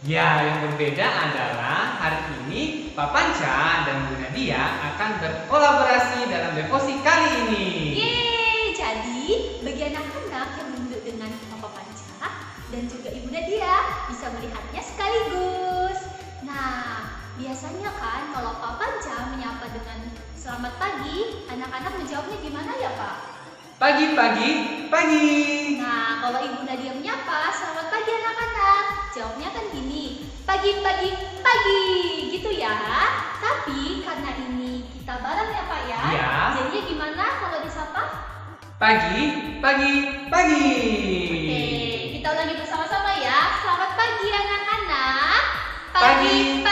Ya, yang berbeda adalah hari ini Pak Panca dan Bu Nadia akan berkolaborasi dalam devosi kali ini. Yeay, jadi bagi anak-anak yang duduk dengan Papa Panca dan juga Ibu Nadia bisa melihatnya sekaligus. Nah, biasanya kan kalau Pak Panca menyapa dengan selamat pagi, anak-anak menjawabnya gimana ya Pak? Pagi. Nah, kalau Ibu Nadia menyapa selamat pagi anak-anak, jawabnya kan gini, pagi, gitu ya. Tapi karena ini kita bareng ya Pak ya, Iya. jadinya gimana kalau disapa? Pagi. Oke, kita ulangi bersama-sama ya. Selamat pagi anak-anak. Pagi.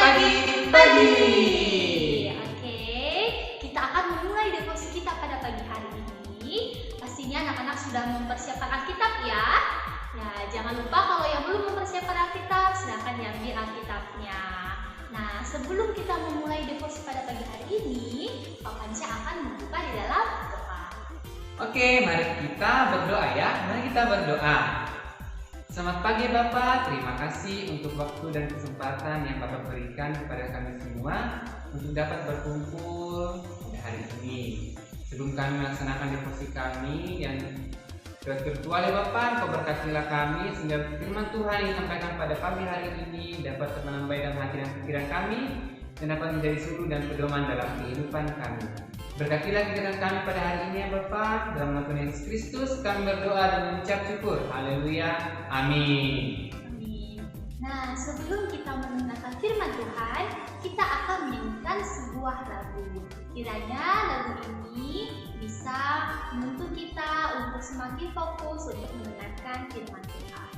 Oke, kita akan memulai devosi kita pada pagi hari ini. Pastinya anak-anak sudah mempersiapkan Alkitab ya. Ya, jangan lupa kalau yang belum mempersiapkan Alkitab, silakan diambil Alkitabnya. Nah, sebelum kita memulai devosi pada pagi hari ini, Pak Panca akan membuka di dalam doa. Oke, mari kita berdoa ya. Mari kita berdoa. Selamat pagi Bapak, terima kasih untuk waktu dan kesempatan yang Bapak berikan kepada kami semua untuk dapat berkumpul pada hari ini. Sebelum kami melaksanakan devosi kami yang virtual ya Bapak, Kau berkatilah kami sehingga firman Tuhan yang disampaikan pada pagi hari ini dapat menambah dalam hati dan pikiran kami dan dapat menjadi suluh dan pedoman dalam kehidupan kami. Berkatilah kegiatan kami pada hari ini ya Bapak, dalam nama Tuhan Yesus Kristus kami berdoa dan mengucap syukur. Haleluya. Amin. Amin. Nah, sebelum kita mendengarkan firman Tuhan, kita akan menyanyikan sebuah lagu. Kiranya lagu ini bisa menuntun kita untuk semakin fokus untuk mendengarkan firman Tuhan.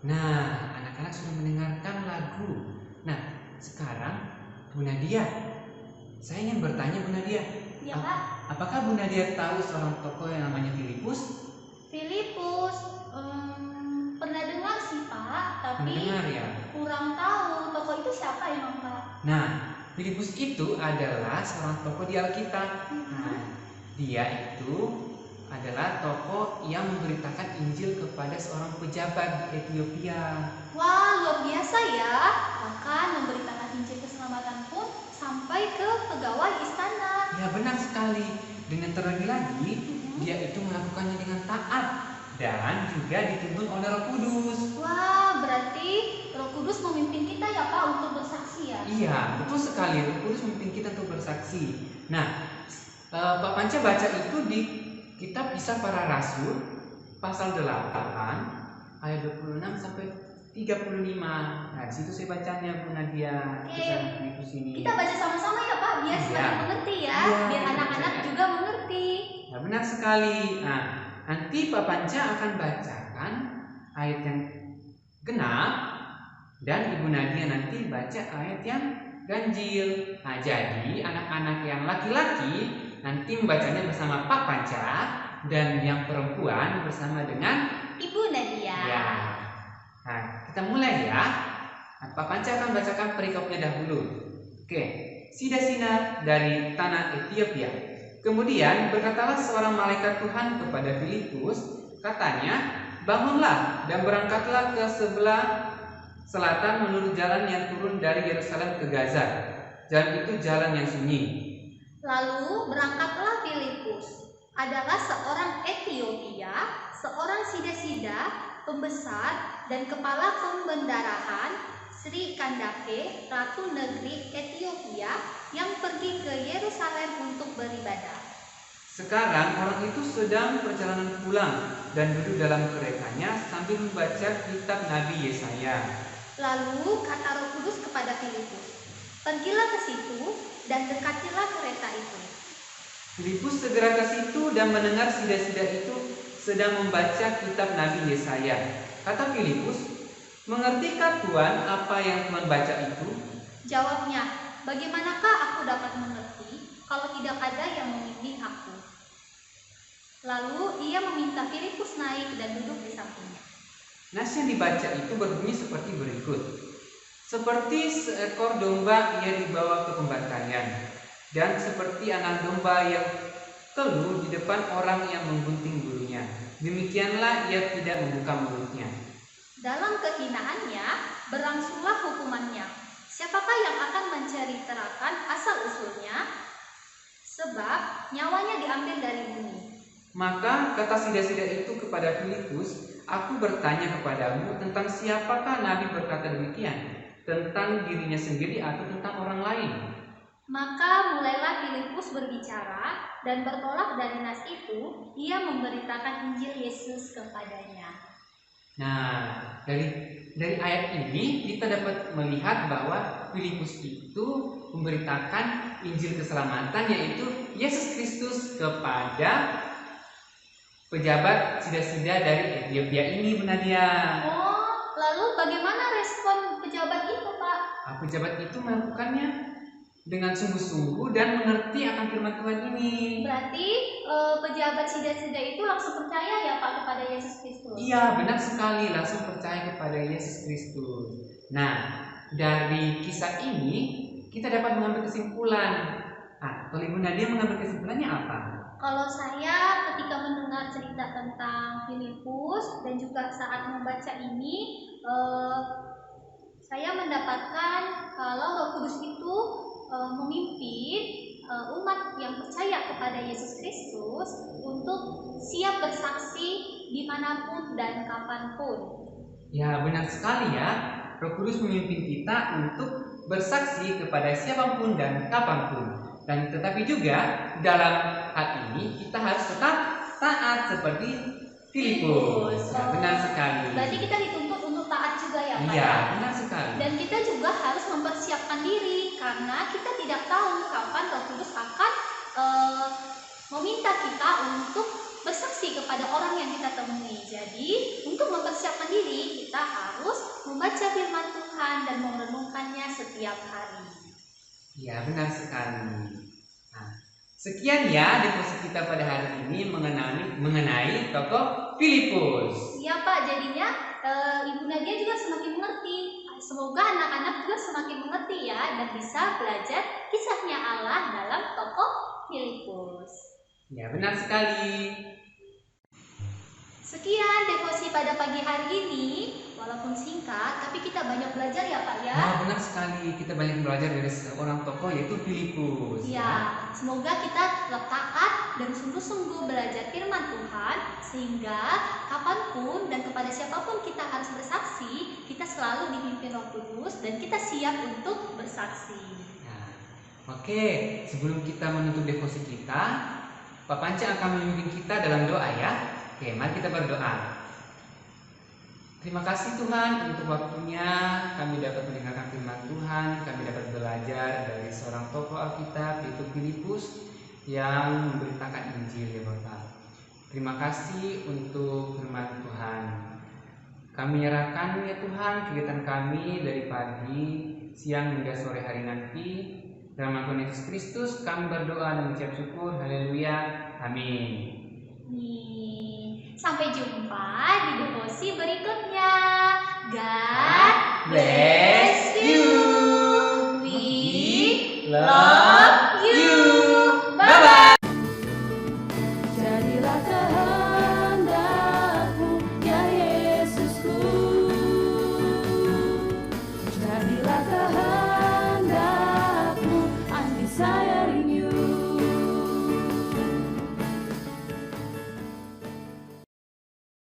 Nah, anak-anak sudah mendengarkan lagu. Nah, sekarang Bu Nadia, saya ingin bertanya Bu Nadia. Ya Pak. Apakah Bu Nadia tahu seorang tokoh yang namanya Filipus? Filipus, pernah dengar sih Pak, tapi Pernah dengar ya? kurang tahu tokoh itu siapa emang Pak. Nah, Filipus itu adalah seorang tokoh di Alkitab. Nah, dia itu adalah tokoh yang memberitakan Injil kepada seorang pejabat di Ethiopia. Wah, luar biasa ya. Bahkan memberitakan Injil keselamatan pun sampai ke pegawai istana. Ya benar sekali. Dan yang terlebih lagi, dia itu melakukannya dengan taat dan juga dituntun oleh Roh Kudus. Wah, berarti Roh Kudus memimpin kita ya Pak untuk bersaksi ya? Iya, betul sekali. Roh Kudus memimpin kita untuk bersaksi. Nah, Pak Panca baca itu di Kitab Kisah Para Rasul pasal 8 ayat 26 sampai 35. Nah, di situ saya bacanya Bu Nadia. Oke. Di sini. Kita baca sama-sama ya Pak, biar semakin mengerti ya, biar anak-anak juga mengerti. Ya, benar sekali. Nah, nanti Pak Panca akan bacakan ayat yang genap dan Ibu Nadia nanti baca ayat yang ganjil. Nah, jadi anak-anak yang laki-laki nanti membacanya bersama Pak Panca dan yang perempuan bersama dengan Ibu Nadia. Ya. Nah, kita mulai ya. Nah, Pak Panca akan bacakan perikopnya dahulu. Oke, Sidasina dari tanah Ethiopia. Kemudian berkatalah seorang malaikat Tuhan kepada Filipus, katanya, bangunlah dan berangkatlah ke sebelah selatan menurut jalan yang turun dari Yerusalem ke Gaza. Jalan itu jalan yang sunyi. Lalu berangkatlah Filipus, adalah seorang Etiopia, seorang sida-sida, pembesar dan kepala pembendarahan Sri Kandake, ratu negeri Etiopia, yang pergi ke Yerusalem untuk beribadah. Sekarang orang itu sedang perjalanan pulang dan duduk dalam keretanya sambil membaca kitab Nabi Yesaya. Lalu kata Roh Kudus kepada Filipus, pergilah ke situ dan dekatilah kereta itu. Filipus segera ke situ dan mendengar sida-sida itu sedang membaca kitab Nabi Yesaya. Kata Filipus, mengertikah Tuhan apa yang Tuhan baca itu? Jawabnya, bagaimanakah aku dapat mengerti kalau tidak ada yang membimbing aku? Lalu ia meminta Filipus naik dan duduk di sampingnya. Nas yang dibaca itu berbunyi seperti berikut. Seperti seekor domba ia dibawa ke pembantaian, dan seperti anak domba yang teluh di depan orang yang menggunting bulunya, demikianlah ia tidak membuka mulutnya. Dalam kehinaannya berlangsunglah hukumannya. Siapakah yang akan menceritakan asal-usulnya? Sebab nyawanya diambil dari bumi. Maka kata sida-sida itu kepada Filipus, aku bertanya kepadamu tentang siapakah Nabi berkata demikian, tentang dirinya sendiri atau tentang orang lain? Maka mulailah Filipus berbicara, dan bertolak dari nas itu, ia memberitakan Injil Yesus kepadanya. Nah, dari ayat ini kita dapat melihat bahwa Filipus itu memberitakan Injil keselamatan, yaitu Yesus Kristus kepada pejabat sida-sida dari Ethiopia ini, Bu Nadia. Oh, lalu bagaimana respon pejabat itu, Pak? Pejabat itu melakukannya dengan sungguh-sungguh dan mengerti akan firman Tuhan ini. Berarti pejabat sida-sida itu langsung percaya ya, Pak, kepada Yesus Kristus? Iya, benar sekali, langsung percaya kepada Yesus Kristus. Nah, dari kisah ini kita dapat mengambil kesimpulan. Kalau Ibu Nadia mengambil kesimpulannya apa? Kalau saya ketika mendengar cerita tentang Filipus dan juga saat membaca ini, saya mendapatkan kalau Roh Kudus itu memimpin umat yang percaya kepada Yesus Kristus untuk siap bersaksi dimanapun dan kapanpun. Ya, benar sekali ya. Roh Kudus memimpin kita untuk bersaksi kepada siapapun dan kapanpun. Dan tetapi juga dalam hal ini kita harus tetap taat seperti Filipus. Ya, benar sekali. Berarti kita dituntut untuk taat juga ya, Pak? Iya, benar sekali. Dan kita juga harus mempersiapkan diri karena kita tidak tahu kapan Roh Kudus akan meminta kita untuk bersaksi kepada orang yang kita temui. Jadi, untuk mempersiapkan diri, kita harus membaca firman Tuhan dan merenungkannya setiap hari. Ya, benar sekali. Nah, sekian ya devosi kita pada hari ini mengenai tokoh Filipus. Iya, Pak, jadinya Ibu Nadia juga semakin mengerti. Semoga anak-anak juga semakin mengerti ya dan bisa belajar kisahnya Allah dalam tokoh Filipus. Ya, benar sekali. Sekian devosi pada pagi hari ini. Walaupun singkat, tapi kita banyak belajar ya, Pak ya. Nah, benar sekali. Kita banyak belajar dari seorang tokoh yaitu Filipus. Ya, semoga kita tetap taat dan sungguh-sungguh belajar firman Tuhan sehingga kapanpun dan kepada siapapun kita harus bersaksi, kita selalu dipimpin Roh Kudus dan kita siap untuk bersaksi. Nah, oke, sebelum kita menutup devosi kita, Pak Panca akan memimpin kita dalam doa ya. Oke, mari kita berdoa. Terima kasih Tuhan untuk waktunya kami dapat mendengarkan firman Tuhan, kami dapat belajar dari seorang tokoh Alkitab yaitu Filipus yang memberitakan Injil ya Bapak. Terima kasih untuk firman Tuhan. Kami menyerahkan ya Tuhan kegiatan kami dari pagi, siang hingga sore hari nanti. Dalam nama Tuhan Yesus Kristus kami berdoa dan mengucap syukur. Haleluya. Amin. Sampai jumpa di devosi berikutnya. God bless you. We love you. Bye bye. saya rindu.